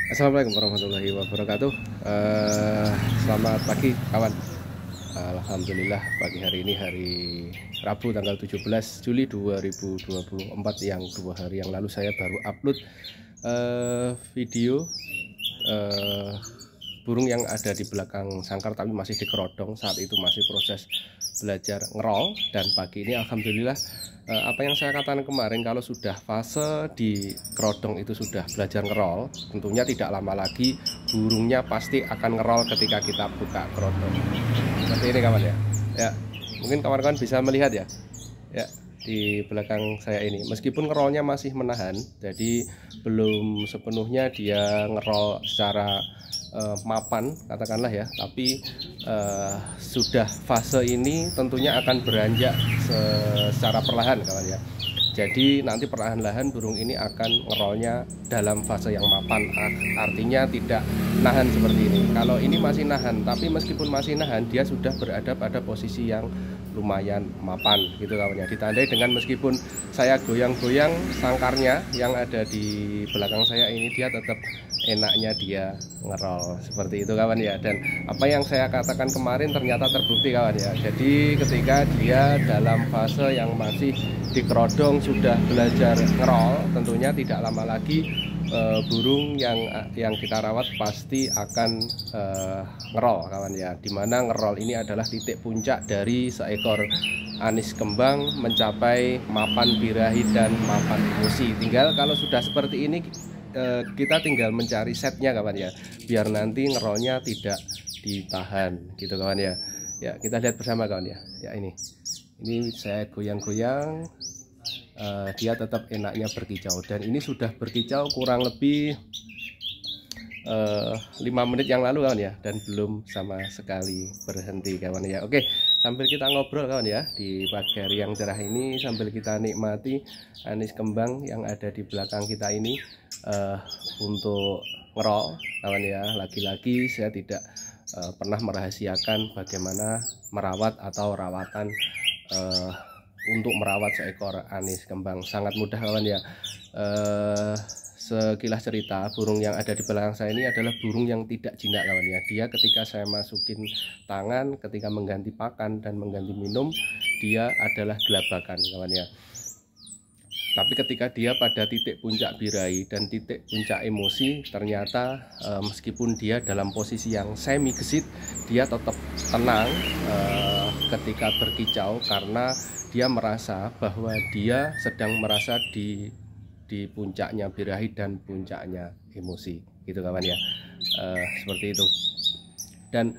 Assalamualaikum warahmatullahi wabarakatuh. Selamat pagi kawan. Alhamdulillah pagi hari ini hari Rabu tanggal 17 Juli 2024, yang 2 hari yang lalu saya baru upload video burung yang ada di belakang sangkar tapi masih dikerodong. Saat itu masih proses belajar ngerol, dan pagi ini alhamdulillah apa yang saya katakan kemarin, kalau sudah fase di kerodong itu sudah belajar ngerol, tentunya tidak lama lagi burungnya pasti akan ngerol ketika kita buka kerodong. Seperti ini kawan ya. Ya, mungkin kawan-kawan bisa melihat ya. Ya, di belakang saya ini meskipun ngerolnya masih menahan, jadi belum sepenuhnya dia ngerol secara mapan katakanlah ya, tapi sudah fase ini tentunya akan beranjak secara perlahan kawan ya. Jadi nanti perlahan-lahan burung ini akan ngerolnya dalam fase yang mapan, artinya tidak nahan seperti ini. Kalau ini masih nahan, tapi meskipun masih nahan dia sudah berada pada posisi yang lumayan mapan gitu kawan ya. Ditandai dengan meskipun saya goyang-goyang sangkarnya yang ada di belakang saya ini, dia tetap enaknya dia ngerol seperti itu kawan ya. Dan apa yang saya katakan kemarin ternyata terbukti kawan ya. Jadi ketika dia dalam fase yang masih di kerodong sudah belajar ngerol, tentunya tidak lama lagi burung yang kita rawat pasti akan ngerol kawan ya. Dimana ngerol ini adalah titik puncak dari seekor anis kembang mencapai mapan birahi dan mapan emosi. Tinggal kalau sudah seperti ini kita tinggal mencari setnya kawan ya, biar nanti ngerolnya tidak ditahan gitu kawan ya. Ya, kita lihat bersama kawan ya. Ya, ini saya goyang-goyang, dia tetap enaknya berkicau, dan ini sudah berkicau kurang lebih 5 menit yang lalu kawan ya, dan belum sama sekali berhenti kawan ya. Oke, sambil kita ngobrol kawan ya di pagi hari yang cerah ini, sambil kita nikmati anis kembang yang ada di belakang kita ini untuk ngerol kawan ya. Lagi-lagi saya tidak pernah merahasiakan bagaimana merawat atau rawatan untuk merawat seekor anis kembang. Sangat mudah kawan ya. Sekilas cerita, burung yang ada di belakang saya ini adalah burung yang tidak jinak kawan ya. Dia ketika saya masukin tangan, ketika mengganti pakan dan mengganti minum, dia adalah gelabakan kawan ya. Tapi ketika dia pada titik puncak birahi dan titik puncak emosi, ternyata meskipun dia dalam posisi yang semi gesit, dia tetap tenang ketika berkicau, karena dia merasa bahwa dia sedang merasa di puncaknya birahi dan puncaknya emosi gitu kawan ya. Seperti itu. Dan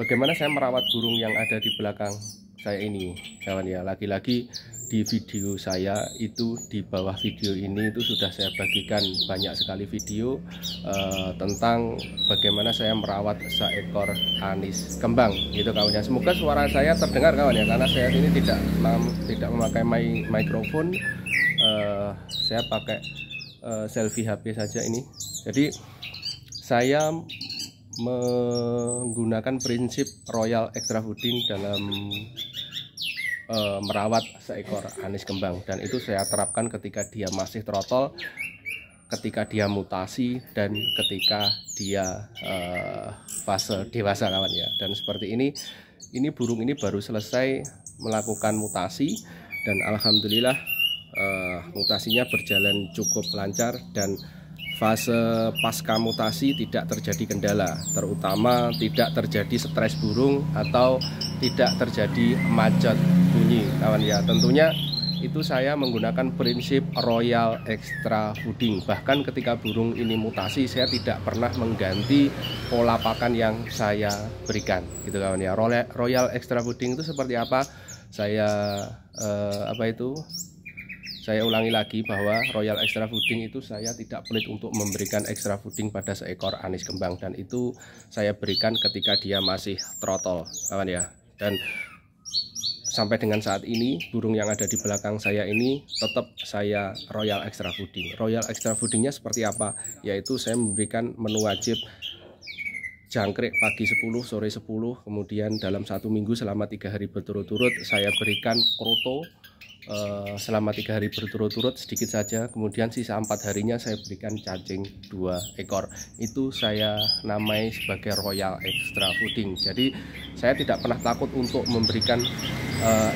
bagaimana saya merawat burung yang ada di belakang saya ini kawan ya. Lagi-lagi di video saya itu, di bawah video ini itu sudah saya bagikan banyak sekali video tentang bagaimana saya merawat seekor anis kembang gitu kawan ya. Semoga suara saya terdengar kawan ya, karena saya ini tidak memakai mikrofon, saya pakai selfie HP saja ini. Jadi saya menggunakan prinsip royal extra fooding dalam merawat seekor anis kembang, dan itu saya terapkan ketika dia masih trotol, ketika dia mutasi, dan ketika dia fase dewasa kawan ya. Dan seperti ini burung ini baru selesai melakukan mutasi, dan alhamdulillah mutasinya berjalan cukup lancar, dan fase pasca mutasi tidak terjadi kendala, terutama tidak terjadi stres burung atau tidak terjadi macet bunyi kawan ya. Tentunya itu saya menggunakan prinsip royal extra fooding. Bahkan ketika burung ini mutasi, saya tidak pernah mengganti pola pakan yang saya berikan gitu kawan ya. Royal extra fooding itu seperti apa? Saya Saya ulangi lagi bahwa royal extra fooding itu saya tidak pelit untuk memberikan extra fooding pada seekor anis kembang, dan itu saya berikan ketika dia masih trotol kawan ya. Dan sampai dengan saat ini burung yang ada di belakang saya ini tetap saya royal extra fooding. Royal extra foodingnya seperti apa? Yaitu saya memberikan menu wajib jangkrik pagi 10, sore 10, kemudian dalam 1 minggu selama 3 hari berturut-turut saya berikan kroto selama 3 hari berturut-turut sedikit saja, kemudian sisa 4 harinya saya berikan cacing 2 ekor. Itu saya namai sebagai royal extra fooding. Jadi saya tidak pernah takut untuk memberikan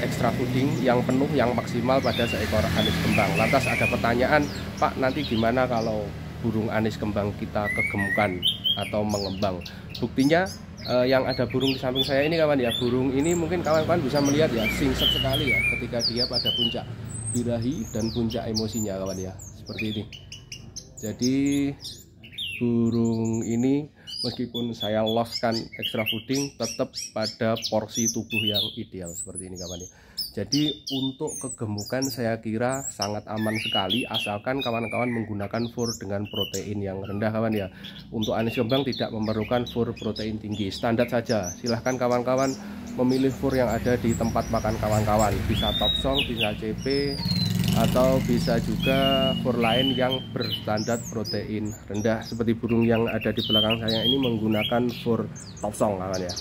extra fooding yang penuh, yang maksimal pada seekor anis kembang. Lantas ada pertanyaan, Pak, nanti gimana kalau burung anis kembang kita kegemukan atau mengembang? Buktinya yang ada burung di samping saya ini kawan ya, burung ini mungkin kawan-kawan bisa melihat ya, singset sekali ya ketika dia pada puncak birahi dan puncak emosinya kawan ya, seperti ini. Jadi burung ini meskipun saya loskan extra fooding tetap pada porsi tubuh yang ideal seperti ini kawan ya. Jadi untuk kegemukan saya kira sangat aman sekali, asalkan kawan-kawan menggunakan fur dengan protein yang rendah kawan ya. Untuk anis kembang tidak memerlukan fur protein tinggi, standar saja. Silahkan kawan-kawan memilih fur yang ada di tempat makan kawan-kawan, bisa Topsong, bisa CP, atau bisa juga fur lain yang berstandar protein rendah. Seperti burung yang ada di belakang saya ini menggunakan fur Topsong kawan ya.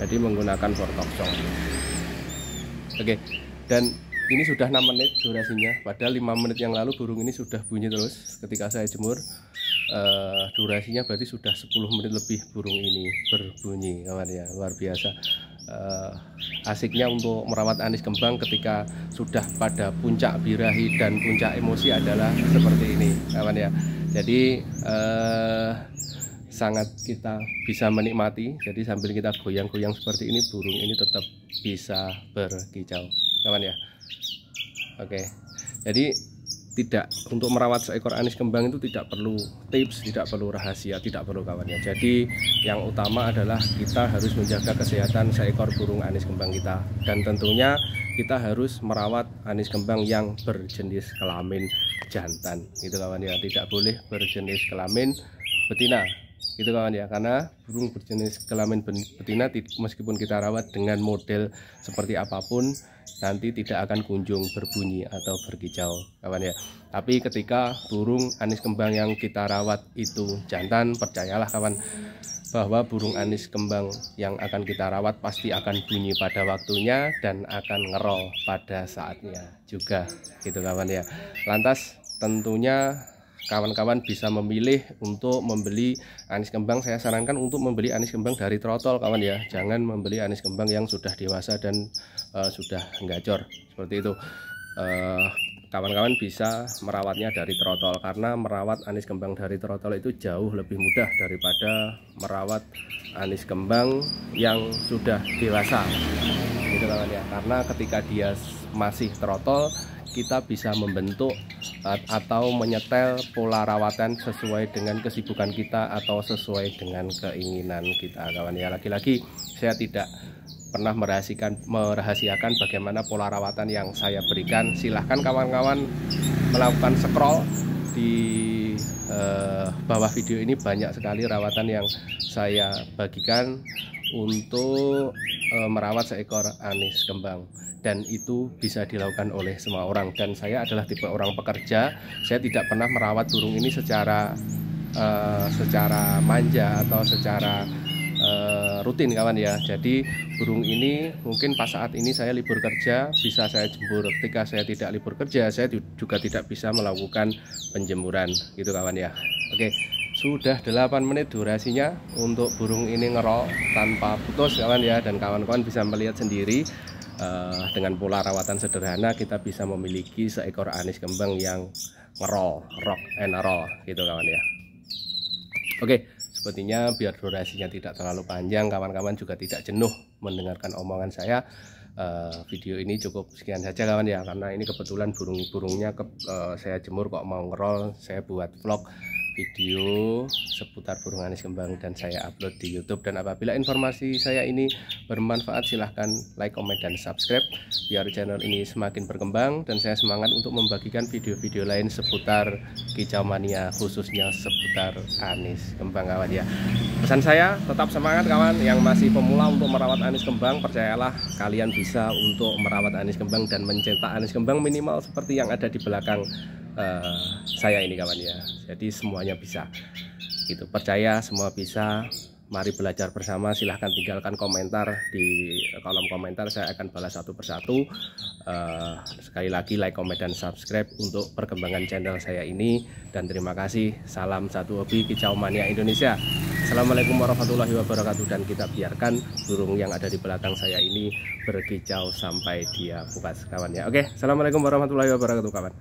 Jadi menggunakan fur Topsong. Oke, dan ini sudah 6 menit durasinya, padahal 5 menit yang lalu burung ini sudah bunyi terus ketika saya jemur. Durasinya berarti sudah 10 menit lebih burung ini berbunyi kawan ya, luar biasa. Asiknya untuk merawat anis kembang ketika sudah pada puncak birahi dan puncak emosi adalah seperti ini kawan ya. Jadi sangat kita bisa menikmati. Jadi sambil kita goyang-goyang seperti ini, burung ini tetap bisa berkicau kawan ya. Oke, jadi tidak, untuk merawat seekor anis kembang itu tidak perlu tips, tidak perlu rahasia, tidak perlu kawan ya. Jadi yang utama adalah kita harus menjaga kesehatan seekor burung anis kembang kita, dan tentunya kita harus merawat anis kembang yang berjenis kelamin jantan gitu kawan ya. Tidak boleh berjenis kelamin betina gitu kawan ya, karena burung berjenis kelamin betina meskipun kita rawat dengan model seperti apapun nanti tidak akan kunjung berbunyi atau berkicau kawan ya. Tapi ketika burung anis kembang yang kita rawat itu jantan, percayalah kawan bahwa burung anis kembang yang akan kita rawat pasti akan bunyi pada waktunya dan akan ngerol pada saatnya juga gitu kawan ya. Lantas tentunya kawan-kawan bisa memilih untuk membeli anis kembang. Saya sarankan untuk membeli anis kembang dari trotol kawan ya, jangan membeli anis kembang yang sudah dewasa dan sudah gacor seperti itu. Kawan-kawan bisa merawatnya dari trotol, karena merawat anis kembang dari trotol itu jauh lebih mudah daripada merawat anis kembang yang sudah dewasa gitu kawan ya. Karena ketika dia masih trotol, kita bisa membentuk atau menyetel pola rawatan sesuai dengan kesibukan kita atau sesuai dengan keinginan kita kawan ya. Lagi-lagi saya tidak pernah merahasiakan bagaimana pola rawatan yang saya berikan. Silahkan kawan-kawan melakukan scroll di bawah video ini, banyak sekali rawatan yang saya bagikan untuk merawat seekor anis kembang, dan itu bisa dilakukan oleh semua orang. Dan saya adalah tipe orang pekerja, saya tidak pernah merawat burung ini secara manja atau secara rutin kawan ya. Jadi burung ini mungkin pas saat ini saya libur kerja bisa saya jemur, ketika saya tidak libur kerja saya juga tidak bisa melakukan penjemuran gitu kawan ya. Oke, sudah 8 menit durasinya untuk burung ini ngerol tanpa putus kawan ya, dan kawan-kawan bisa melihat sendiri dengan pola rawatan sederhana kita bisa memiliki seekor anis kembang yang ngerol, rock and roll gitu kawan ya. Oke, sepertinya biar durasinya tidak terlalu panjang, kawan-kawan juga tidak jenuh mendengarkan omongan saya, video ini cukup sekian saja kawan ya, karena ini kebetulan burungnya saya jemur kok mau ngerol. Saya buat vlog video seputar burung anis kembang dan saya upload di YouTube. Dan apabila informasi saya ini bermanfaat, silahkan like, comment, dan subscribe biar channel ini semakin berkembang, dan saya semangat untuk membagikan video-video lain seputar kicau mania, khususnya seputar anis kembang kawan ya. Pesan saya, tetap semangat kawan yang masih pemula untuk merawat anis kembang. Percayalah kalian bisa untuk merawat anis kembang dan mencetak anis kembang minimal seperti yang ada di belakang saya ini kawan ya. Jadi semuanya bisa gitu, percaya semua bisa, Mari belajar bersama. Silahkan tinggalkan komentar di kolom komentar, saya akan balas satu persatu. Sekali lagi like, komen, dan subscribe untuk perkembangan channel saya ini. Dan terima kasih. Salam satu hobi kicau mania Indonesia. Assalamualaikum warahmatullahi wabarakatuh. Dan kita biarkan burung yang ada di belakang saya ini berkicau sampai dia puas kawan ya. Oke, assalamualaikum warahmatullahi wabarakatuh kawan.